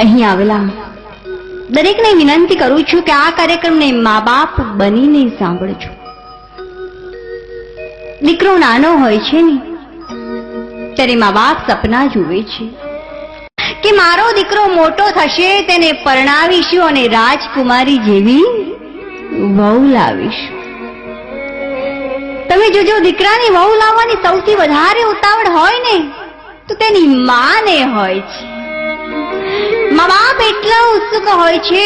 અહીં આવેલા દરેકને વિનંતી કરું છું કે આ કાર્યક્રમને મા બાપ બનીને સાંભળજો. દીકરો નાનો હોય છે ને ત્યારે મા બાપ સપના જુએ છે કે મારો દીકરો મોટો થશે, તેને પરણાવીશું અને રાજકુમારી જેવી વહુ લાવીશું. તમે જોજો, દીકરાની વહુ લાવવાની સૌથી વધારે ઉતાવળ હોય ને તો તેની માને હોય છે. મા બાપ એટલા ઉત્સુક હોય છે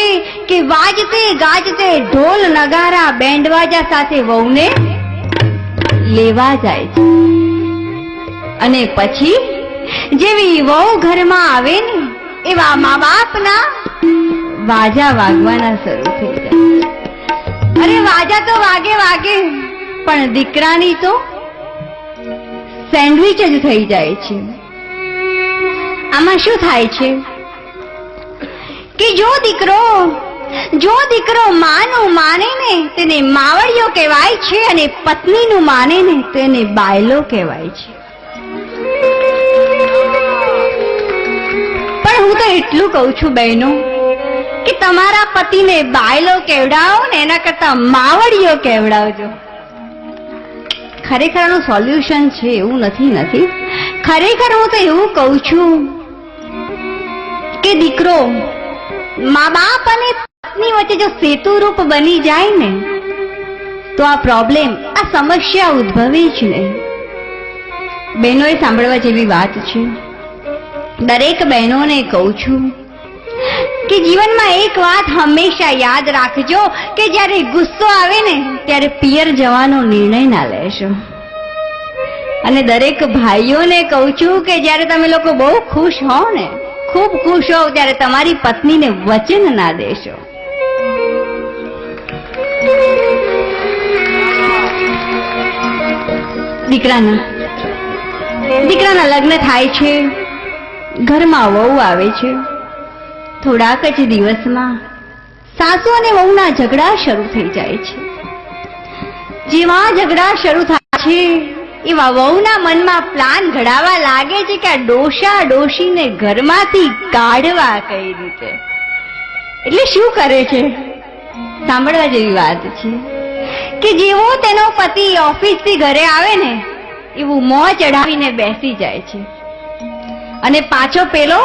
કે વાજતે ગાજતે ઢોલ નગારા બેન્ડવાજા સાથે વહુને લેવા જાય છે. અને પછી જેવી વહુ ઘરમાં આવે ને એવા મા બાપના વાજા વાગવાના શરૂ થઈ જાય. અરે વાજા તો વાગે વાગે, પણ દીકરાની તો સેન્ડવિચ જ થઈ જાય છે. આમાં શું થાય છે કે જો દીકરો માનું માને ને તેને માવડિયો કહેવાય છે, અને પત્નીનું માને ને તેને બાયલો કહેવાય છે. પણ હું તો એટલું કહું છું બહેનો કે તમારા પતિને બાયલો કહેવડાવો ને એના કરતા માવડિયો કહેવડાવજો. ખરેખર આનું સોલ્યુશન છે એવું નથી. ખરેખર હું તો એવું કહું છું કે દીકરો મા બાપ અને પત્ની વચ્ચે જો સેતુરૂપ બની જાય ને તો આ પ્રોબ્લેમ, આ સમસ્યા ઉદ્ભવે જ નહીં. બહેનોએ સાંભળવા જેવી વાત છે. દરેક બહેનોને કહું છું કે જીવનમાં એક વાત હંમેશા યાદ રાખજો કે જ્યારે ગુસ્સો આવે ને ત્યારે પિયર જવાનો નિર્ણય ના લેશો. અને દરેક ભાઈઓને કહું છું કે જ્યારે તમે લોકો બહુ ખુશ હો ને, ખૂબ ખુશ હો, ત્યારે તમારી પત્નીને વચન ના દેશો. દીકરાના લગ્ન થાય છે, ઘરમાં વહુ આવે છે. થોડાક જ દિવસમાં સાસુ અને વહુના ઝઘડા શરૂ થઈ જાય છે. જેવા ઝઘડા શરૂ થાય છે એવા વહુના મનમાં પ્લાન ઘડાવા લાગે છે કે આ ડોશા ડોશીને ઘરમાંથી કાઢવા કઈ રીતે. એટલે શું કરે છે? સાંભળવા જેવી વાત છે કે જેવો તેનો પતિ ઓફિસથી ઘરે આવે ને એવું મોં ચડાવીને બેસી જાય છે. અને પાછો પેલો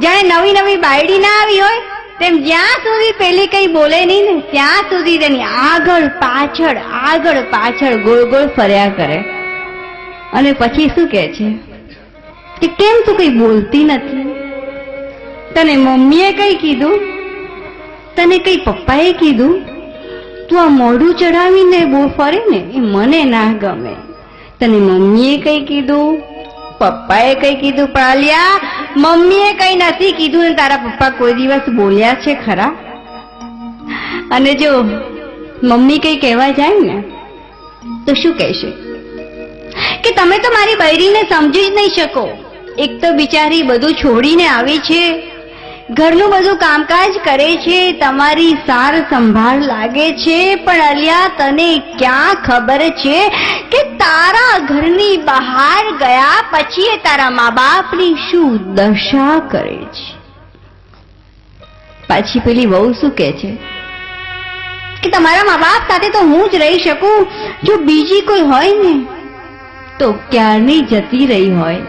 જાણે નવી નવી બાયડી ના આવી હોય તેમ જ્યાં સુધી પેલી કઈ બોલે નહીં ને ત્યાં સુધી તેની આગળ પાછળ ગોળ ગોળ ફર્યા કરે. અને પછી શું કહે છે કે કેમ તું કઈ બોલતી નથી? તને મમ્મીએ કઈ કીધું? તને કઈ પપ્પાએ કીધું? તું આ મોઢું ચડાવીને બહુ ફરે ને એ મને ના ગમે. તને મમ્મીએ કઈ કીધું? પપ્પાએ કઈ કીધું? પાલિયા, મમ્મીએ કઈ નથી કીધું ને તારા પપ્પા કોઈ દિવસ બોલ્યા છે ખરા? અને જો મમ્મી કઈ કહેવા જાય ને તો શું કહેશે કે તમે તો મારી બૈરીને સમજી જ નહીં શકો. એક તો બિચારી બધું છોડીને આવી છે, ઘરનું બધું કામકાજ કરે છે, તમારી સાર સંભાળ લાગે છે, પણ અલિયા તને ક્યાં ખબર છે કે તારા ઘરની બહાર ગયા પછી તારા મા બાપની શું દશા કરે છે? પાછી પેલી વહુ શું કહે છે કે તમારા મા બાપ સાથે તો હું જ રહી શકું, જો બીજી કોઈ હોય ને તો ક્યારની જતી રહી હોય.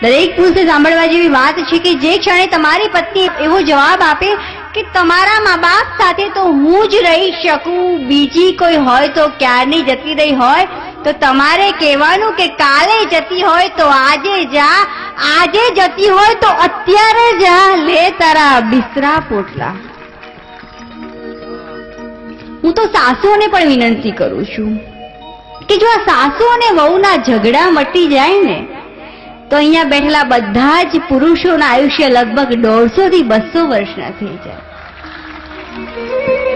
દરેક પુરુષે સાંભળવા જેવી વાત છે કે જે ક્ષણે તમારી પત્ની એવો જવાબ આપે કે તમારા મા બાપ સાથે તો હું જ રહી શકું, બીજી કોઈ હોય તો ક્યારની જતી રહી હોય, તો તમારે કહેવાનું કે કાલે જતી હોય તો આજે જા, આજે જતી હોય તો અત્યારે જા, લે તારા બિસ્તરા પોટલા. હું તો સાસુઓને પણ વિનંતી કરું છું કે જો આ સાસુ અને વહુના ઝઘડા મટી જાય ને તો અહીંયા બેઠેલા બધા જ પુરુષોના આયુષ્ય લગભગ 150 થી 200 વર્ષના થઈ જાય.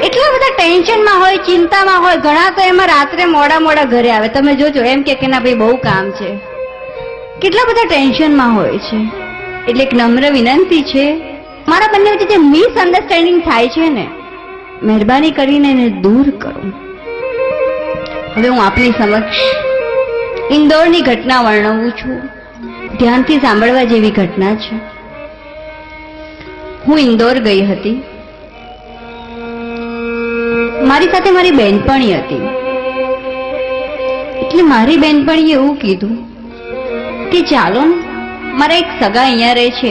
એટલા બધા ટેન્શનમાં હોય, ચિંતામાં હોય. ઘણા તો એમાં રાત્રે મોડા ઘરે આવે. તમે જોજો, એમ કે ના ભાઈ બહુ કામ છે, કેટલા બધા ટેન્શનમાં હોય છે. એટલે એક નમ્ર વિનંતી છે, મારા બંને વચ્ચે જે મિસઅન્ડરસ્ટેન્ડિંગ થાય છે ને, મહેરબાની કરીને એને દૂર કરો. હવે હું આપની સમક્ષ ઇન્દોરની ઘટના વર્ણવું છું. ધ્યાનથી સાંભળવા જેવી ઘટના છે. હું ઇન્દોર ગઈ હતી. મારી સાથે મારી બહેનપણી હતી. એટલે મારી બહેનપણીએ એવું કીધું કે ચાલો ને, મારા એક સગા અહીંયા રહે છે,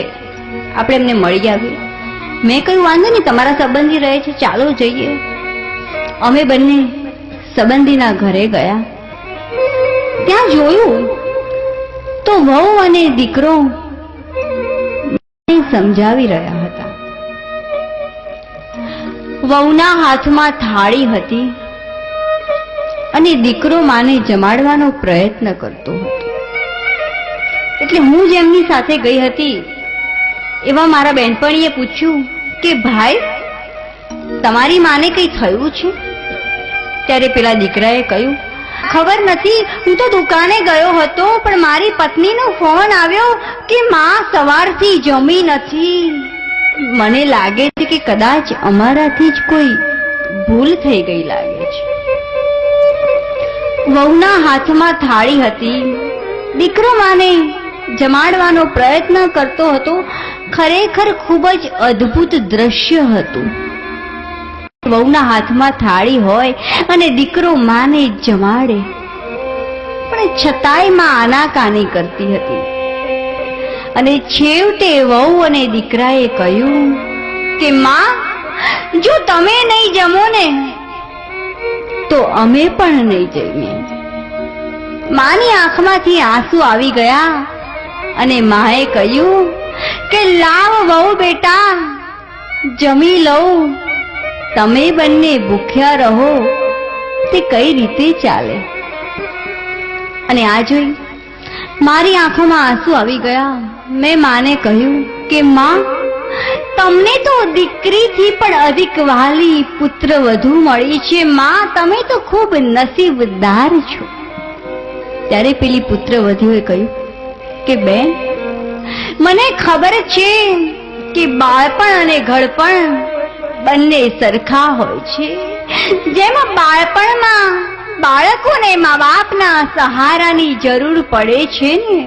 આપણે એમને મળી આવીએ. મેં કહ્યું વાંધો નહીં, તમારા સંબંધી રહે છે, ચાલો જઈએ. અમે બંને સંબંધીના ઘરે ગયા. ત્યાં જોયું તો વહુ અને દીકરો સમજાવી રહ્યા હતા. વહુના હાથમાં થાળી હતી અને દીકરો માને જમાડવાનો પ્રયત્ન કરતો હતો. એટલે હું જેમની સાથે ગઈ હતી એવા મારા બહેનપણીએ પૂછ્યું કે ભાઈ, તમારી માને કઈ થયું છે? ત્યારે પેલા દીકરાએ કહ્યું, ખબર નથી, હું તો દુકાને ગયો હતો, પણ મારી પત્નીનો ફોન આવ્યો કે માં સવારથી જમી નથી. મને લાગે છે કે કદાચ અમારાથી જ કોઈ ભૂલ થઈ ગઈ લાગે છે. વહુના હાથમાં થાળી હતી. દીકરો માને જમાડવાનો પ્રયત્ન કરતો હતો. ખરેખર ખૂબ જ અદ્ભુત દ્રશ્ય હતું. વહુના હાથમાં થાળી હોય અને દીકરો માને જમાડે, પણ છતાંય માં આનાકાની કરતી હતી. અને છેવટે વહુ અને દીકરાએ કહ્યું કે માં, જો તમે નહીં જમો ને તો અમે પણ નહીં જમીએ. માની આંખમાંથી આંસુ આવી ગયા અને માએ કહ્યું કે લાવ વહુ બેટા, જમી લઉં. તમે બંને ભૂખ્યા રહો તે કઈ રીતે ચાલે? અને આ જોઈ મારી આંખોમાં આંસુ આવી ગયા. મેં માને કહ્યું કે માં, તમને તો દીકરીથી પણ અધિક વહાલી પુત્ર વધુ મળી છે. માં, તમે તો ખૂબ નસીબદાર છો. ત્યારે પેલી પુત્ર વધુએ કહ્યું કે બેન, મને ખબર છે કે બાળપણ અને ઘડપણ બંને સરખા હોય છે. જેમાં બાળપણમાં બાળકોને મા બાપના સહારાની જરૂર પડે છે ને,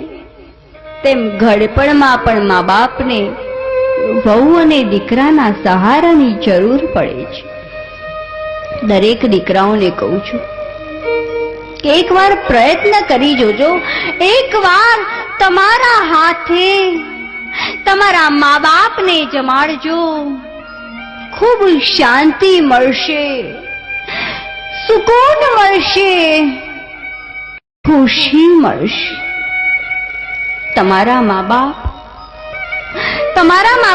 તેમ ઘડપણમાં પણ મા બાપને વહુ અને દીકરાના સહારાની જરૂર પડે છે. દરેક દીકરાઓને કહું છું કે એકવાર પ્રયત્ન કરી જોજો. એકવાર તમારા હાથે તમારા મા બાપને જમાડજો. ખૂબ શાંતિ મળશે, સુકૂન મળશે, ખુશી મળશે. તમારા મા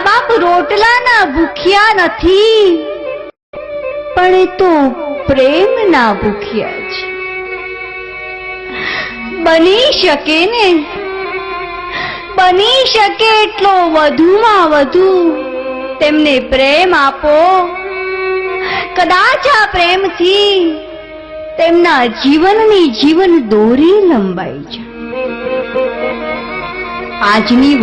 બાપ રોટલાના ભૂખ્યા નથી, પણ એ તો પ્રેમના ભૂખ્યા છે. બની શકે ને, બની શકે એટલો વધુમાં વધુ તેમને પ્રેમ આપો. કદાચ આ પ્રેમથી તેમના જીવનની જીવન દોરી લંબાઈ જાય. આજની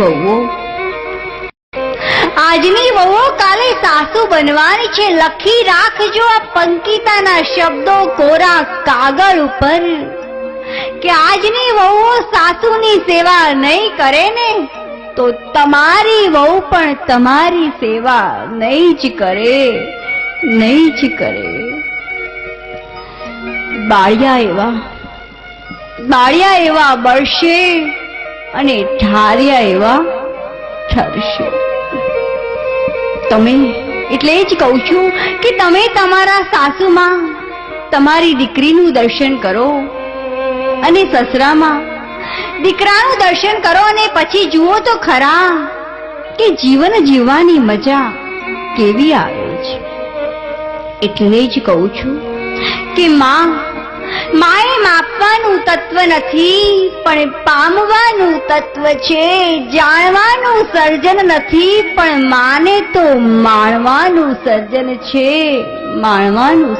વહુઓ કાલે સાસુ બનવાની છે. લખી રાખજો આ પંકિતાના શબ્દો કોરા કાગળ ઉપર કે આજની વહુઓ સાસુની સેવા નહીં કરે ને તો તમારી વહુ પણ તમારી સેવા નહીં જ કરે, નહીં જ કરે. બાળ્યા એવા બળશે અને ઠાર્યા એવા ઠરશે. તમે એટલે જ કહું છું કે તમે તમારા સાસુમાં તમારી દીકરીનું દર્શન કરો અને સસરામાં દીકરાનું દર્શન કરો, અને પછી જુઓ તો ખરા કે જીવન જીવવાની મજા કેવી આવે છે. એટલે જ કહું છું કે માએ માપવાનું તત્વ નથી, પણ પામવાનું તત્વ છે. જાણવાનું સર્જન નથી, પણ માને તો માણવાનું સર્જન છે. માણવાનું